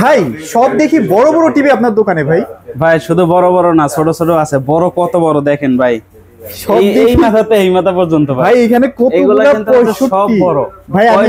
ভাই সব দেখি বড় বড় টিভি আপনার দোকানে ভাই। ভাই শুধু বড় বড় না, ছোট ছোট আছে। বড় কত বড় দেখেন ভাই, এই মাথাতে এই মাথা পর্যন্ত ভাই। এখানে কতগুলো 65 সব বড় ভাই। আমি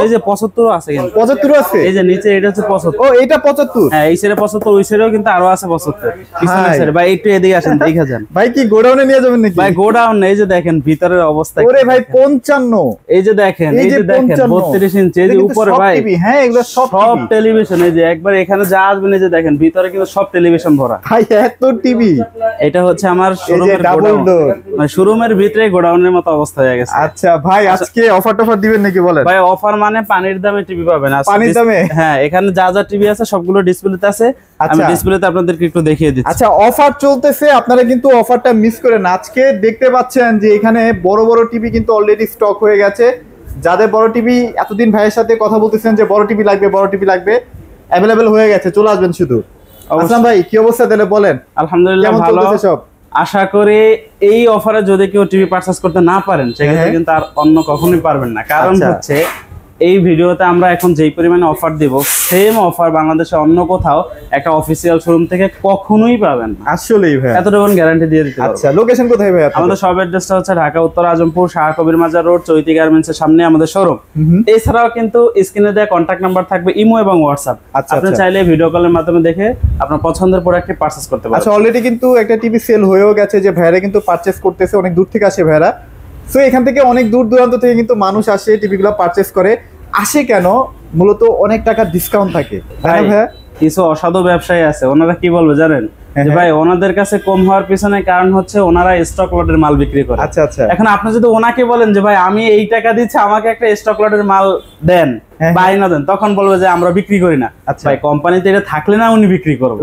এই যে 75 আছে, কিন্তু 75 আছে। এই যে নিচে এটা হচ্ছে 75। ও এটা 75। হ্যাঁ এই সাইডে 75, ওই সাইডেও কিন্তু আরো আছে 75 পিছনের সাইডে। ভাই একটু এদিকে আসেন, দেখা যান। ভাই কি গোডাউনে নিয়ে যাবেন নাকি? ভাই গোডাউন এই যে দেখেন ভিতরের অবস্থা। ওরে ভাই 55। এই যে দেখেন, এই যে দেখেন 32 ইঞ্চি। এই যে উপরে ভাই হ্যাঁ এগুলো সব টেলিভিশন। এই যে একবার এখানে যা আসবেন, এই যে দেখেন ভিতরে কিন্তু সব টেলিভিশন ভরা। ভাই এত টিভি। এটা হচ্ছে আমার শোরুমের গোডাউন, মানে শোরুমের ভিতরে গোডাউনের মতো অবস্থা হয়ে গেছে। আচ্ছা ভাই আজকে অফার টফার দিবেন নাকি বলেন? ভাই অফার মানে পানির দামে টিভি পাবেন। পানির দামে? হ্যাঁ এখানে যা যা টিভি আছে সবগুলো ডিসপ্লেতে আছে। আমি ডিসপ্লেতে আপনাদেরকে একটু দেখিয়ে দিচ্ছি। আচ্ছা অফার চলতেছে, আপনারা কিন্তু অফারটা মিস করেন। আজকে দেখতে পাচ্ছেন যে এখানে বড় বড় টিভি কিন্তু অলরেডি স্টক হয়ে গেছে। যাদের বড় টিভি এতদিন ভাইয়ের সাথে কথা বলতেছেন যে বড় টিভি লাগবে, বড় টিভি লাগবে, অ্যাভেলেবেল হয়ে গেছে, চলে আসবেন শুধু। আসলাম ভাই কি অবস্থা তাহলে বলেন? আলহামদুলিল্লাহ ভালো সব। আশা করি এই অফারে যদি কেউ টিভি পারচেজ করতে না পারেন, সেক্ষেত্রে কিন্তু আর অন্য কখনোই পারবেন না। কারণ হচ্ছে এই ভিডিওতে আমরা এখন যেই পরিমাণে অফার দিব, সেম অফার বাংলাদেশে অন্য কোথাও একটা অফিসিয়াল শোরুম থেকে কখনোই পাবেন না। আসলেই ভাই এতটুকু গ্যারান্টি দিয়ে দিতে পারবো। আচ্ছা লোকেশন কোথায় ভাই? আমাদের সব অ্যাড্রেসটা হচ্ছে ঢাকা উত্তর আজমপুর শাহ কবির মাজার রোড, চৈতি গার্মেন্টস এর সামনে আমাদের শোরুম। এছাড়াও কিন্তু স্ক্রিনে দেওয়া কন্টাক্ট নাম্বার থাকবে, ইমো এবং হোয়াটসঅ্যাপ। আপনি চাইলে ভিডিও কলের মাধ্যমে দেখে আপনার পছন্দের প্রোডাক্টটি পারচেজ করতে পারবেন। আচ্ছা অলরেডি কিন্তু একটা টিভি সেল হয়েও গেছে, যে ভাইরা কিন্তু পারচেজ করতেছে, অনেক দূর থেকে আসে ভাইরা। সো এখান থেকে অনেক দূর দূরান্ত থেকে কিন্তু মানুষ আসে টিভিগুলো পারচেজ করে। আসে কেন? মূলত অনেক টাকা ডিসকাউন্ট থাকে। কিছু অসাধু ব্যবসায়ী আছে, ওনারা কি বলবে জানেন? ভাই ওনাদের কাছে কম হওয়ার পিছনে কারণ হচ্ছে ওনারা স্টক লটের মাল বিক্রি করে। আচ্ছা আচ্ছা। এখন আপনি যদি ওনাকে বলেন যে ভাই আমি এই টাকা দিচ্ছি, আমাকে একটা স্টক লটের মাল দেন বা আইনা দেন, তখন বলবে যে আমরা বিক্রি করি না। ভাই কোম্পানিতে এটা থাকলে না উনি বিক্রি করবে।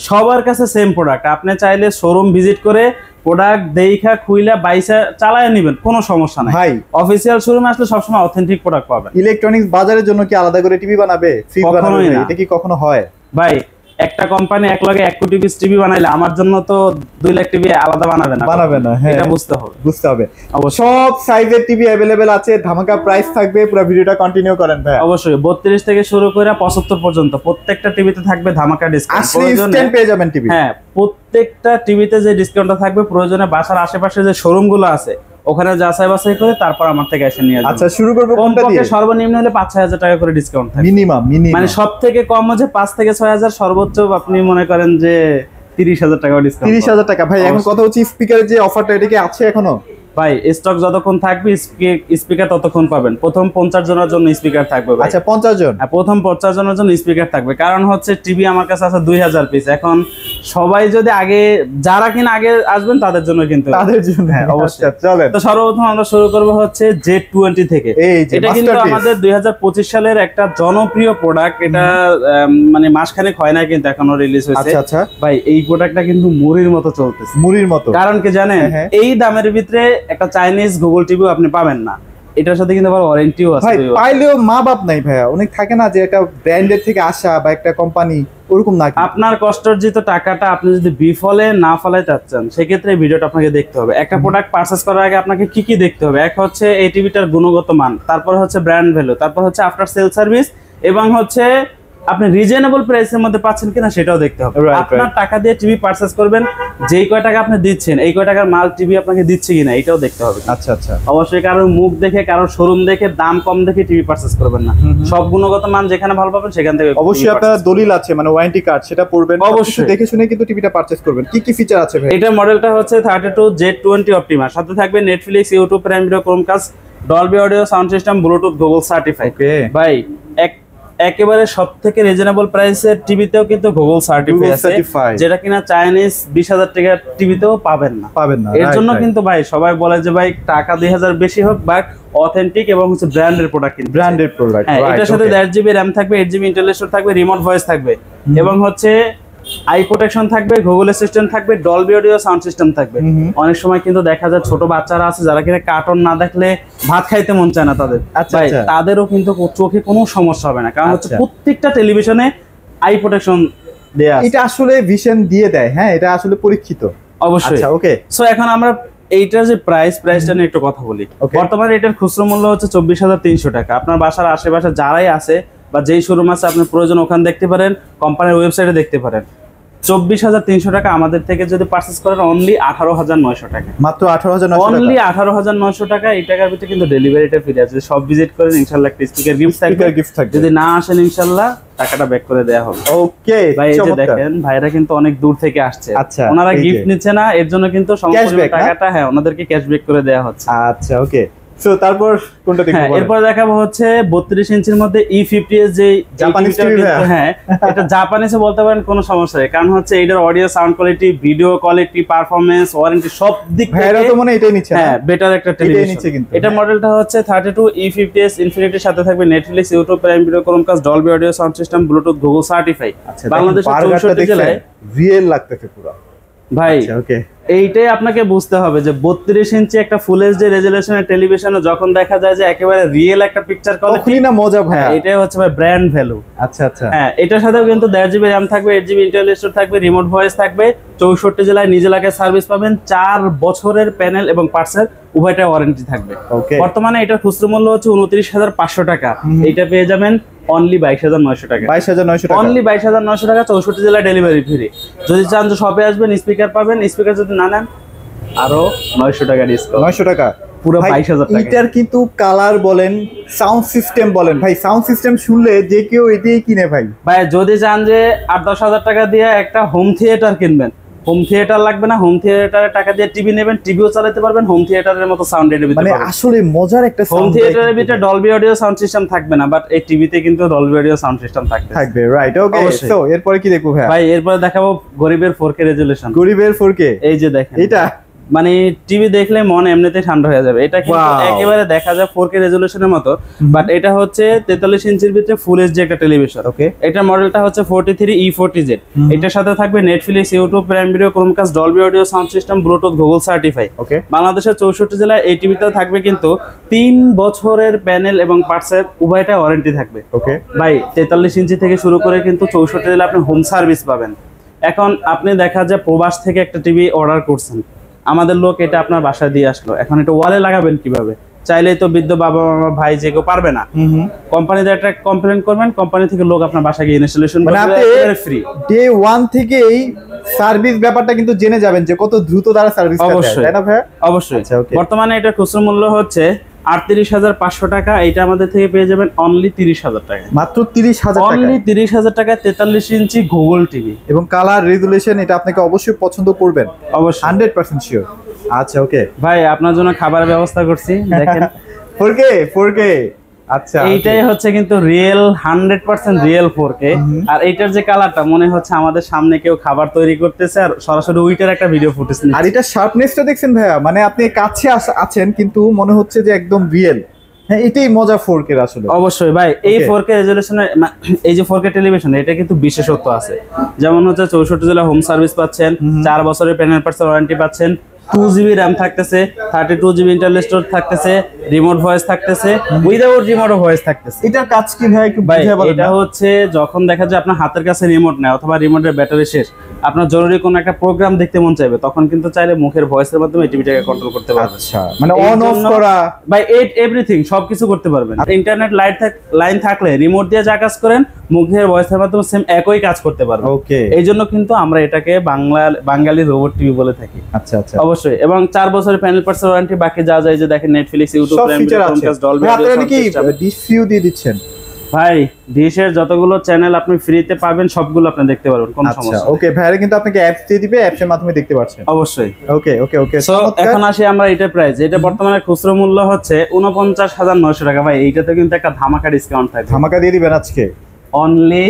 সবার কাছে সেম প্রোডাক্ট। আপনি চাইলে শোরুম ভিজিট করে প্রোডাক্ট দেখা খুইলা বাইসা চালায় নেবেন, কোনো সমস্যা নাই। ভাই অফিসিয়াল শোরুমে আসলে সবসময় অথেন্টিক প্রোডাক্ট পাবেন। ইলেকট্রনিক্স বাজারের জন্য কি আলাদা করে টিভি বানাবে? এটা কি কখনো হয়? ভাই একটা কোম্পানি এক লগে 1 কোটি পিস টিভি বানাইলে আমার জন্য তো 2 লাখ টিভি আলাদা বানাবে না। এটা বুঝতে হবে। সব সাইজের টিভি अवेलेबल আছে, ধামাকা প্রাইস থাকবে। পুরো ভিডিওটা কন্টিনিউ করেন ভাই। অবশ্যই 32 থেকে শুরু করে 75 পর্যন্ত প্রত্যেকটা টিভিতে থাকবে ধামাকা ডিসকাউন্ট। প্রয়োজনে পেয়ে যাবেন টিভি। হ্যাঁ প্রত্যেকটা টিভিতে যে ডিসকাউন্টটা থাকবে, প্রয়োজনে বাসার আশেপাশে যে শোরুমগুলো আছে ওখানে যাচাই বাছাই করে তারপর আমার থেকে এসে নিয়ে যাবেন। আচ্ছা শুরু করব কোনটা দিয়ে? সর্বনিম্ন হলে 5-6,000 টাকা করে ডিসকাউন্ট থাকে। মিনিমাম মানে সব থেকে কম হচ্ছে 5 থেকে 6,000, সর্বোচ্চ আপনি মনে করেন যে 30,000 টাকা ডিসকাউন্ট। 30,000 টাকা। ভাই এখন কথা হচ্ছে স্পিকারের যে অফারটা, এটা কি আছে এখনো? ভাই স্টক যতক্ষণ থাকবে স্পিকার ততক্ষণ পাবেন। প্রথম 50 জনের জন্য স্পিকার থাকবে। আচ্ছা 50 জন? হ্যাঁ প্রথম 50 জনের জন্য স্পিকার থাকবে। কারণ হচ্ছে টিভি আমার কাছে আছে 2000 পিস। এখন সবাই যদি আগে যারা কিনা আগে আসবেন তাদের জন্য, কিন্তু তাদের জন্য। হ্যাঁ অবশ্যই। চলেন তো সর্বপ্রথম আমরা শুরু করব হচ্ছে Z20 থেকে। এটা কিন্তু আমাদের 2025 সালের একটা জনপ্রিয় প্রোডাক্ট। এটা মানে মাসখানেক হয় না কিন্তু এখনো রিলিজ হয়েছে। আচ্ছা ভাই এই প্রোডাক্টটা কিন্তু মুড়ির মতো চলতেছে। মুড়ির মতো? কারণ কি জানেন? এই দামের ভিতরে একটা চাইনিজ গুগল টিভিও আপনি পাবেন না। এটার সাথে কিন্তু আবার ওয়ারেন্টিও আছে। ভাই পাইলেও মা বাপ নাই ভাইয়া। অনেক থাকে না যে একটা ব্র্যান্ডের থেকে আসা বা একটা কোম্পানি, ওরকম না। আপনার কষ্টার্জিত টাকাটা আপনি যদি বিফলে না ফলাইতে চাচ্ছেন, সেক্ষেত্রে ভিডিওটা আপনাকে দেখতে হবে। একটা প্রোডাক্ট পারচেজ করার আগে আপনাকে কি কি দেখতে হবে? এক হচ্ছে এই টিভিটার গুণগত মান, তারপর হচ্ছে ব্র্যান্ড ভ্যালু, তারপর হচ্ছে আফটার সেল সার্ভিস, এবং হচ্ছে আপনি রিজনেবল প্রাইসের মধ্যে পাচ্ছেন কিনা সেটাও দেখতে হবে। আপনার টাকা দিয়ে টিভি পারচেজ করবেন, যেই কয় টাকা আপনি দিচ্ছেন এই কয় টাকার মাল টিভি আপনাকে দিচ্ছে কিনা এটাও দেখতে হবে। আচ্ছা আচ্ছা। অবশ্যই কারোর মুখ দেখে, কারোর শোরুম দেখে, দাম কম দেখে টিভি পারচেজ করবেন না। সব গুণগত মান যেখানে ভালো পাবেন সেখান থেকে। অবশ্যই আপনার দলিল আছে, মানে ওয়ারেন্টি কার্ড, সেটা পড়বেন। অবশ্যই দেখে শুনে কিন্তু টিভিটা পারচেজ করবেন। কি কি ফিচার আছে ভাই? এটা মডেলটা হচ্ছে 32Z20 অপটিমা। সাথে থাকবে Netflix, YouTube, Prime Video, Chromecast, Dolby audio sound system, Bluetooth, Google certified. ভাই একেবারে সবথেকে রিজনেবল প্রাইসের টিভিতেও কিন্তু গুগল সার্টিফাইড আছে, যেটা কিনা চাইনিজ 20,000 টাকার টিভিতেও পাবেন না। এর জন্য কিন্তু ভাই সবাই বলে যে ভাই টাকা 2,000 বেশি হোক, বাট অথেন্টিক এবং হচ্ছে ব্র্যান্ডের প্রোডাক্ট। Branded product. এটার সাথে 1.5 GB RAM থাকবে, 8 GB ইন্টারনাল স্টোরেজ থাকবে, রিমোট ভয়েস থাকবে, এবং হচ্ছে আই প্রোটেকশন থাকবে, গুগল অ্যাসিস্ট্যান্ট থাকবে, ডলবি অডিও সাউন্ড সিস্টেম থাকবে। অনেক সময় কিন্তু দেখা যায় ছোট বাচ্চারা আছে যারা কিনা কার্টুন না দেখলে ভাত খাইতে মন চায় না তাদের। তাদেরও কিন্তু চোখে কোনো সমস্যা হবে না, কারণ হচ্ছে প্রত্যেকটা টেলিভিশনে আই প্রোটেকশন দেয়া আছে। এটা আসলে ভিশন দিয়ে দেয়। হ্যাঁ এটা আসলে পরীক্ষিত। অবশ্যই। ওকে, সো এখন আমরা এইটার যে প্রাইসটা নিয়ে একটু কথা বলি। বর্তমানে এটার খুচরো মূল্য হচ্ছে 24,300 টাকা। আপনার বাসার আশেপাশে যারাই আছে বা যেই শোরুম আছে আপনার প্রয়োজন ওখানে দেখতে পারেন, কোম্পানির ওয়েবসাইটে দেখতে পারেন। 24,300 টাকা আমাদের থেকে যদি পারচেজ করেন অনলি 18,900 টাকা, মাত্র 18,900 অনলি 18,900 টাকা। এই টাকার ভিতরে কিন্তু ডেলিভারিটা ফ্রি আছে। সব ভিজিট করেন ইনশাআল্লাহ একটা স্পিকার গিফট থাকবে। যদি না আসেন ইনশাআল্লাহ টাকাটা ব্যাক করে দেয়া হবে। ওকে ভাই এই যে দেখেন ভাইরা কিন্তু অনেক দূর থেকে আসছে, আচ্ছা ওনারা গিফট নিচ্ছে না, এর জন্য কিন্তু সম্পূর্ণ টাকাটা হ্যাঁ ওনাদেরকে ক্যাশব্যাক করে দেয়া হচ্ছে। আচ্ছা ওকে, সো তারপর কোনটা দেখব? হ্যাঁ এরপর দেখাবো হচ্ছে 32 ইঞ্চির মধ্যে E50s যে জাপানিজ টিভি। হ্যাঁ এটা জাপানিজে বলতে পারেন কোনো সমস্যা নেই, কারণ হচ্ছে এটার audio sound quality, video quality, performance, warranty সব দিক ভাইরা তো মনে এটাই নিচ্ছে। হ্যাঁ বেটার একটা টেলিভিশন। এটা মডেলটা হচ্ছে 32 E50s ইনফিনিটির সাথে থাকবে Netflix, YouTube, Prime Video, Chromecast, Dolby audio sound system, Bluetooth, Google certify. বাংলাদেশের 64 জেলায় রিয়েল লাগতেছে পুরো ভাই। ওকে এইটাই আপনাকে বুঝতে হবে যে 32 ইঞ্চি একটা ফুল এইচডি রেজোলিউশনের টেলিভিশনে যখন দেখা যায় যে একেবারে রিয়েল একটা পিকচার কোয়ালিটি না মজা ভাই, এটাই হচ্ছে ভাই ব্র্যান্ড ভ্যালু। আচ্ছা আচ্ছা হ্যাঁ এটার সাথেও কিন্তু 1.5 GB RAM থাকবে, 8 GB ইন্টারনাল স্টোরেজ থাকবে, রিমোট ভয়েস থাকবে, 64 জেলায় নিজ এলাকায় সার্ভিস পাবেন, 4 বছরের প্যানেল এবং পার্টসের উভয়টা ওয়ারেন্টি থাকবে। বর্তমানে এটার খুচরো মূল্য হচ্ছে 29,500 টাকা, এটা পেয়ে যাবেন অনলি 22,900 টাকা। 22,900 টাকা, অনলি 22,900 টাকা, 64 জেলায় ডেলিভারি ফ্রি। যদি চান যে শপে আসবেন স্পিকার পাবেন, স্পিকার যদি না নেন আরো 900 টাকা ডিসকাউন্ট। 900 টাকা পুরো 22,000 টাকা। এটার কিন্তু কালার বলেন, সাউন্ড সিস্টেম বলেন, ভাই সাউন্ড সিস্টেম শুনলে যে কেউ এটাই কিনে ভাই। ভাই যদি চান যে 8-10 হাজার টাকা দিয়ে একটা হোম থিয়েটার কিনবেন, হোম থিয়েটার লাগবে না, হোম থিয়েটারের টাকা দিয়ে টিভি নেবেন, টিভিও চালাতে পারবেন, হোম থিয়েটারের মতো সাউন্ড এর ভিতরে মানে আসলে মজার একটা হোম থিয়েটারের ভিতরে ডলবি অডিও সাউন্ড সিস্টেম থাকবে না, বাট এই টিভিতে কিন্তু ডলবি অডিও সাউন্ড সিস্টেম থাকবে। রাইট ওকে, সো এরপরে কি দেখবো ভাই? ভাই এরপরে দেখাবো গরিবের 4K রেজোলিউশন। গরিবের 4K, এই যে দেখেন এটা মানে টিভি দেখলে মন এমনিতেই ঠান্ডা হয়ে যাবে। এটা কিন্তু একেবারে দেখা যায় 4K রেজোলিউশনের মতো, বাট এটা হচ্ছে 43 ইঞ্চির ভিতরে ফুল এইচডি একটা টেলিভিশন। ওকে এটার মডেলটা হচ্ছে 43 E40Z। এটার সাথে থাকবে Netflix, YouTube, Prime Video, Chromecast, Dolby audio sound system, Bluetooth, Google certify. Okay বাংলাদেশের 64 জেলায় এই টিভিতে থাকবে কিন্তু 3 বছরের প্যানেল এবং পার্টসের উভয়টা ওয়ারেন্টি থাকবে। ওকে ভাই 43 ইঞ্চি থেকে শুরু করে কিন্তু 64 জেলায় আপনি হোম সার্ভিস পাবেন। এখন আপনি দেখা যায় প্রবাস থেকে একটা টিভি অর্ডার করছেন, আমাদের লোক এটা আপনার বাসায় দিয়ে আসলো, এখন এটা ওয়ালে লাগাবেন কিভাবে? চাইলেই তো বৃদ্ধ বাবা মামা ভাই যে কেউ পারবে না, কোম্পানিতে একটা কমপ্লেইন করবেন, কোম্পানি থেকে লোক আপনার বাসায় গিয়ে ইনস্টলেশন করবে ফ্রি। ডে 1 থেকেই সার্ভিস ব্যাপারটা কিন্তু জেনে যাবেন যে কত দ্রুত তারা সার্ভিস দেয়, তাই না ভাই? অবশ্যই। বর্তমানে এটা খুচরা মূল্য হচ্ছে 38,500 টাকা, এটা আমাদের থেকে পেয়ে যাবেন অনলি 30,000 টাকা, মাত্র 30,000 টাকা, অনলি 30,000 টাকা। 43 ইঞ্চি গুগল টিভি এবং কালার রেজোলিউশন, এটা আপনাকে অবশ্যই পছন্দ করবেন, অবশ্যই 100% শিওর। আচ্ছা ওকে ভাই আপনার জন্য খাবারের ব্যবস্থা করছি দেখেন 4K আচ্ছা এইটাই হচ্ছে কিন্তু রিয়েল 100% রিয়েল 4K। আর এইটার যে কালারটা মনে হচ্ছে আমাদের সামনে কেউ খাবার তৈরি করতেছে আর সরাসরি ওইটার একটা ভিডিও ফুটেজ নিচ্ছে। আর এটা শার্পনেসটা দেখছেন ভাইয়া, মানে আপনি কাছে আছেন কিন্তু মনে হচ্ছে যে একদম রিয়েল। হ্যাঁ এটাই মজা 4K আসলে। অবশ্যই ভাই এই 4K রেজোলিউশনে এই যে 4K টেলিভিশন এটা কিন্তু বিশেষত্ব আছে, যেমন হচ্ছে 64 জেলা হোম সার্ভিস পাচ্ছেন, 4 বছরের প্যানেল পার্টস ওয়ারেন্টি পাচ্ছেন, 2 GB RAM থাকতেছে, 32 GB ইন্টারনাল স্টোরেজ থাকতেছে, রিমোট ভয়েস থাকতেছে, উইদাউট রিমোট ভয়েস থাকতেছে। এটার কাজ কি ভাই একটু বুঝিয়ে বলেন? এটা হচ্ছে যখন দেখা যায় আপনার হাতের কাছে রিমোট নেই অথবা রিমোটের ব্যাটারি শেষ, আপনার জরুরি কোনো একটা প্রোগ্রাম দেখতে মন চাইবে, তখন কিন্তু চাইলে মুখের ভয়েসের মাধ্যমে টিভিটাকে কন্ট্রোল করতে পারবেন। আচ্ছা মানে অন অফ করা বাই এভরিথিং সবকিছু করতে পারবেন। ইন্টারনেট লাইন থাকলে রিমোট দিয়ে যা কাজ করেন মুখের ভয়েসের মাধ্যমে সেম একই কাজ করতে পারবেন। ওকে এই জন্য কিন্তু আমরা এটাকে বাঙালি রোবট টিভি বলে থাকি। আচ্ছা আচ্ছা অবশ্যই। এবং 4 বছরের প্যানেল পার্টস ওয়ারেন্টি, বাকি যা যায় যে দেখেন Netflix, YouTube, Prime Video, Chromecast, Dolby audio sound system. Dish free দিয়ে দিচ্ছেন ভাই ডিশের যতগুলো চ্যানেল আপনি ফ্রিতে পাবেন সবগুলো আপনি দেখতে পারবেন, কোনো সমস্যা নেই। ওকে ভাইরা কিন্তু আপনাকে অ্যাপস দিয়ে দিবে, অ্যাপস এর মাধ্যমে দেখতে পাচ্ছেন। অবশ্যই। ওকে ওকে ওকে সো এখন আসি আমরা এটা প্রাইস, এটা বর্তমানে খুচরা মূল্য হচ্ছে 49,900 টাকা। ভাই এইটাতে কিন্তু একটা ধামাকা ডিসকাউন্ট থাকবে। ধামাকা দিয়ে দিবেন আজকে অনলি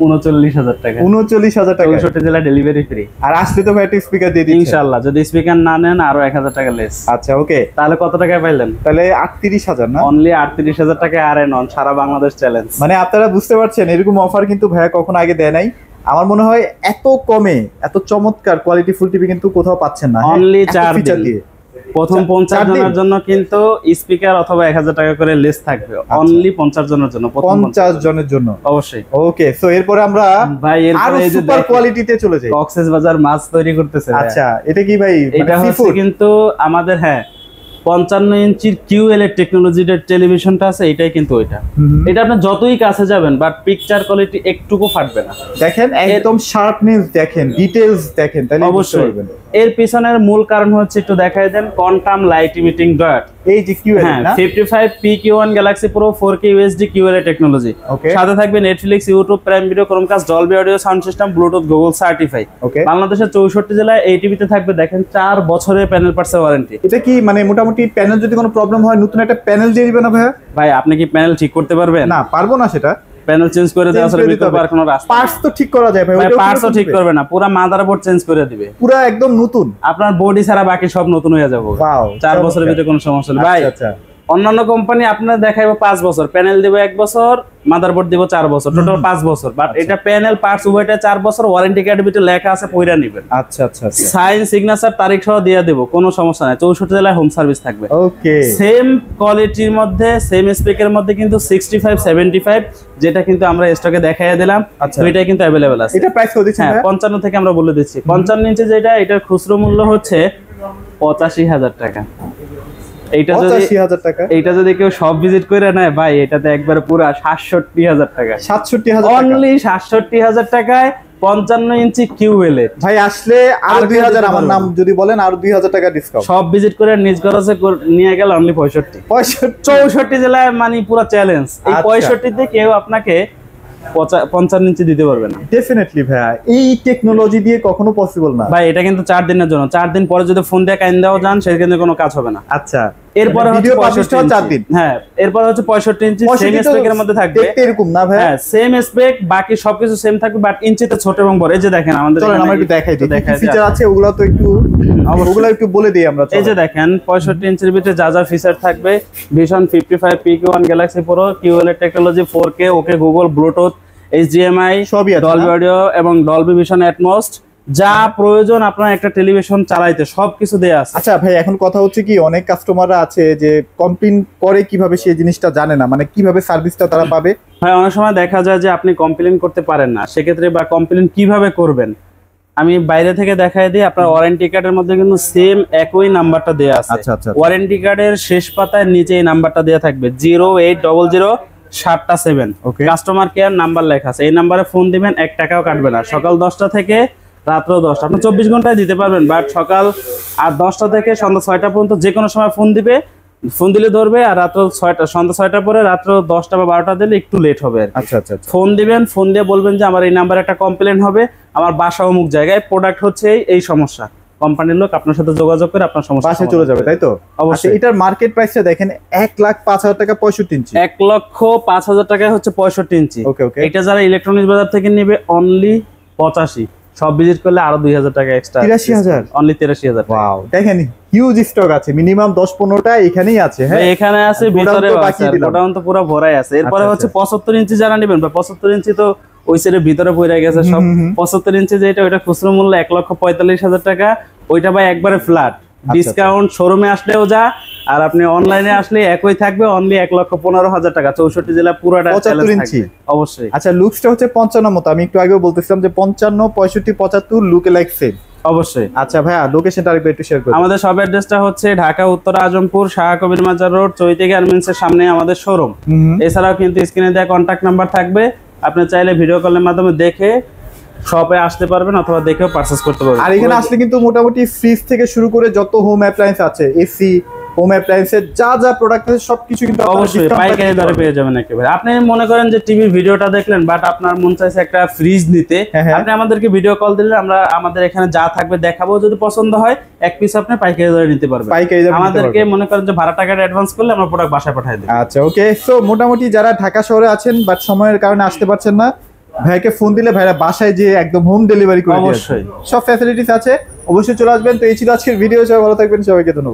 39,000 টাকা, 39,000 টাকা, 64 জেলা ডেলিভারি ফ্রি। আর আসলে তো ভাই একটা স্পিকার দিয়ে দিচ্ছেন ইনশাআল্লাহ, যদি স্পিকার না নেন আরো 1,000 টাকা লেস। আচ্ছা ওকে, তাহলে কত টাকায় পাইলেন? তাহলে 38,000 না, অনলি 38,000 টাকা। আর নন সারা বাংলাদেশ চ্যালেঞ্জ। মানে আপনারা বুঝতে পারছেন এরকম অফার কিন্তু ভাইয়া কখনো আগে দেয় নাই। আমার মনে হয় এত কমে এত চমৎকার কোয়ালিটি ফুল টিভি কিন্তু কোথাও পাচ্ছেন না। অনলি 4 দিন প্রথম 50 জনের জন্য কিন্তু স্পিকার অথবা 1,000 টাকা করে লেস থাকবে, অনলি 50 জনের জন্য, প্রথম 50 জনের জন্য। অবশ্যই। ওকে সো এরপরে আমরা ভাই আরো সুপার কোয়ালিটিতে চলে যাই। কক্সবাজার মাছ তৈরি করতেছে। আচ্ছা এটা কি ভাই? এটা হচ্ছে কিন্তু আমাদের হ্যাঁ 55 ইঞ্চির QLED টেকনোলজির টেলিভিশনটা আছে, এটাই কিন্তু ওইটা। এটা আপনি যতই কাছে যাবেন বাট পিকচার কোয়ালিটি একটুকু ফাটবে না। দেখেন একদম শার্পনেস দেখেন, ডিটেইলস দেখেন, তাহলে অবশ্যই। এর পিছনের মূল কারণ হচ্ছে, একটু দেখাই দেন, কোয়ান্টাম লাইট ইমিটিং ডট, এই যে QLED না 55 PQ1 Galaxy Pro 4K UHD QLED technology. সাথে থাকবে Netflix, YouTube, Prime Video, Chromecast, Dolby audio sound system, Bluetooth, Google certify. বাংলাদেশের 64 জেলায় এই টিভিতে থাকবে দেখেন 4 বছরের প্যানেল পার্টসের ওয়ারেন্টি। এটা কি মানে মোটামুটি প্যানেল যদি কোনো প্রবলেম হয় নতুন একটা প্যানেল দিয়ে দিবে না ভাই? ভাই আপনি কি প্যানেল ঠিক করতে পারবেন? না, পারবো না। সেটা প্যানেল চেঞ্জ করে দেওয়া আসলে বিকল্প আর কোনো রাস্তা। পার্টস তো ঠিক করা যায় ভাই, ওইটা পার্টসও ঠিক করবে না, পুরো মাদারবোর্ড চেঞ্জ করে দিবে, পুরো একদম নতুন। আপনার বডি ছাড়া বাকি সব নতুন হয়ে যাবে। ওয়াও, 4 বছরের ভিতরে কোনো সমস্যা নেই ভাই। আচ্ছা, অন্যান্য কোম্পানি আপনার দেখাইবো 5 বছর, প্যানেল দিব 1 বছর, মাদারবোর্ড দিব 4 বছর, টোটাল 5 বছর। বাট এটা প্যানেল পার্টস উভয়টা 4 বছর, ওয়ারেন্টি কার্ডের ভিতরে লেখা আছে, পয়রা নেবেন। আচ্ছা আচ্ছা আচ্ছা, সাইন, সিগনেচার, তারিখ সহ দিয়ে দেব, কোনো সমস্যা নাই। 64 জেলায় হোম সার্ভিস থাকবে। ওকে, সেম কোয়ালিটির মধ্যে, সেম স্পেকের মধ্যে কিন্তু 65 75 যেটা কিন্তু আমরা স্টকে দেখাইয়া দিলাম, ওইটাই কিন্তু अवेलेबल আছে। এটা প্রাইস কত দিচ্ছেন? হ্যাঁ, 55 থেকে আমরা বলে দিচ্ছি। 55 ইঞ্চি যেটা, এটার খুচরো মূল্য হচ্ছে 85,000 টাকা। এইটা যদি 85,000 টাকা, এইটা যদি কেউ সব ভিজিট করে নেয় ভাই, এটাতে একবার পুরো 67,000 টাকা। 67,000 অনলি 67,000 টাকায় 55 ইঞ্চি QLED। ভাই আসলে আরো 2,000 আমার নাম যদি বলেন, আরো 2,000 টাকা ডিসকাউন্ট। সব ভিজিট করে নিজ খরচে নিয়ে গেল অনলি 65। 64 জেলায় মানে পুরো চ্যালেঞ্জ। এই 65 তে কেউ আপনাকে 55 ইঞ্চি দিতে পারবে না। ডেফিনেটলি ভাই, এই টেকনোলজি দিয়ে কখনো পসিবল না ভাই। এটা কিন্তু 4 দিনের জন্য, 4 দিন পরে যদি ফোন দিয়ে কাইন দেওয়া যান সেখানে কোনো কাজ হবে না। আচ্ছা, এরপরে হচ্ছে ভিডিও পাবলিশ হওয়ার 4 দিন। হ্যাঁ, এরপর হচ্ছে 65 ইঞ্চি সেম স্পেকের মধ্যে থাকবে। দেখতে এরকম না ভাই? হ্যাঁ, সেম স্পেক, বাকি সবকিছু সেম থাকবে, বাট ইঞ্চিতে ছোট এবং বড়। এই যে দেখেন আমাদের, চলেন আমরা একটু দেখাই দিই কি ফিচার আছে, ওগুলা তো একটু ওগুলা একটু বলে দিই আমরা। এই যে দেখেন 65 ইঞ্চির ভিতরে যা যা ফিচার থাকবে, vision 55 PQ1 Galaxy Pro QLED technology, 4K, okay Google, Bluetooth, HDMI, সবই আছে, ডলবি অডিও এবং ডলবি ভিশন অ্যাটমস, যা প্রয়োজন আপনার একটা টেলিভিশন চালাইতে সবকিছু দেয়া আছে। আচ্ছা ভাই, এখন কথা হচ্ছে কি, অনেক কাস্টমাররা আছে যে কমপ্লেইন করে, কিভাবে সেই জিনিসটা জানে না, মানে কিভাবে সার্ভিসটা তারা পাবে। ভাই অনেক সময় দেখা যায় যে আপনি কমপ্লেইন করতে পারেন না, সেক্ষেত্রে বা কমপ্লেইন কিভাবে করবেন আমি বাইরে থেকে দেখাই দিই। আপনার ওয়ারেন্টি কার্ডের মধ্যে কিন্তু সেম একই নাম্বারটা দেয়া আছে। আচ্ছা আচ্ছা, ওয়ারেন্টি কার্ডের শেষ পাতায় নিচে এই নাম্বারটা দেয়া থাকবে 0800-7 কাস্টমার কেয়ার নাম্বার লেখা আছে। এই নাম্বারে ফোন দিবেন, 1 টাকাও কাটবে না। সকাল 10টা থেকে রাত্র 10টা, আপনি 24 ঘন্টায় দিতে পারবেন, বাট সকাল 10টা থেকে সন্ধ্যা 6টা পর্যন্ত যে কোনো সময় ফোন দিবে, ফোন দিলে ধরবে। আর রাত্র 6টা, সন্ধ্যা 6টার পরে রাত্র 10টা বা 12টা দিলে একটু লেট হবে। আচ্ছা আচ্ছা, ফোন দিবেন, ফোন দিয়ে বলবেন যে আমার এই নাম্বারে একটা কমপ্লেন হবে, আমার বাসা অমুক জায়গায়, প্রোডাক্ট হচ্ছে এই সমস্যা, কোম্পানির লোক আপনার সাথে যোগাযোগ করে আপনার সমস্যা বাসে চলে যাবে, তাই তো? অবশ্যই। এটার মার্কেট প্রাইসটা দেখেন 1,05,000 টাকা 65 ইঞ্চি। 1,05,000 টাকা হচ্ছে 65 ইঞ্চি। ওকে ওকে, এটা যারা ইলেকট্রনিক্স বাজার থেকে নেবে অনলি 85, সব ভিজিট করলে আরো 2,000 টাকা এক্সট্রা। 83,000, অনলি 83,000। ওয়াও, দেখেন হিউজ স্টক আছে, মিনিমাম 10-15টা এখানেই আছে। হ্যাঁ, এখানে আছে, ভিতরে আছে, গোডাউন তো পুরো ভরাই আছে। এরপরে হচ্ছে 75 ইঞ্চি যারা নেবেন, 75 ইঞ্চি তো ওই সাইডের ভিতরে পড়ে গেছে সব। 75 ইঞ্চি যেটা, ওইটা খুচরো মূল্য 1,45,000 টাকা। ওইটা ভাই একবারে ফ্ল্যাট ডিসকাউন্ট, শোরুমে আসলেও যা, আর আপনি অনলাইনে আসলে একই থাকবে, অনলি 1,15,000 টাকা। 64 জেলা পুরোটা 75 ইঞ্চি অবশ্যই। আচ্ছা, লুকসটা হচ্ছে 55 মতো, আমি একটু আগেও বলতেছিলাম যে 55, 65, 75 লুক লাইক সেম। অবশ্যই। আচ্ছা ভাইয়া, লোকেশনটা আরেকবার একটু শেয়ার করুন। আমাদের সব অ্যাড্রেসটা হচ্ছে ঢাকা উত্তর আজমপুর শাহ কবির মাজার রোড, চৈতি গার্মেন্টস এর সামনে আমাদের শোরুম। এছাড়াও কিন্তু স্ক্রিনে দেওয়া কন্ট্যাক্ট নাম্বার থাকবে, আপনি চাইলে ভিডিও কলের মাধ্যমে দেখে শপে আসতে পারবেন অথবা দেখেও পারচেজ করতে পারবেন। আর এখানে আসলে কিন্তু মোটামুটি ফ্রিজ থেকে শুরু করে যত হোম অ্যাপ্লায়েন্স আছে, এসি, হোম অ্যাপ্লায়েন্সের যা যা প্রোডাক্ট আছে সবকিছু কিন্তু অবশ্যই পাইকারি দরে পেয়ে যাবেন একেবারে। আপনি মনে করেন যে টিভি ভিডিওটা দেখলেন, বাট আপনার মন চাইছে একটা ফ্রিজ নিতে, আপনি আমাদেরকে ভিডিও কল দিলে আমরা আমাদের এখানে যা থাকবে দেখাবো, যদি পছন্দ হয় এক পিস আপনি পাইকারি দরে নিতে পারবেন। আমাদেরকে মনে করেন যে ভাড়া টাকাটা অ্যাডভান্স করলে আমরা প্রোডাক্ট বাসায় পাঠিয়ে দেব। আচ্ছা ওকে, সো মোটামুটি যারা ঢাকা শহরে আছেন বাট সময়ের কারণে আসতে পারছেন না, ভাইকে ফোন দিলে ভাইরা বাসায় যে একদম হোম ডেলিভারি করে, অবশ্যই সব ফ্যাসিলিটিস আছে, অবশ্যই চলে আসবেন। তো এই ছিল আজকের ভিডিও, সবাই ভালো থাকবেন, সবাইকে ধন্যবাদ।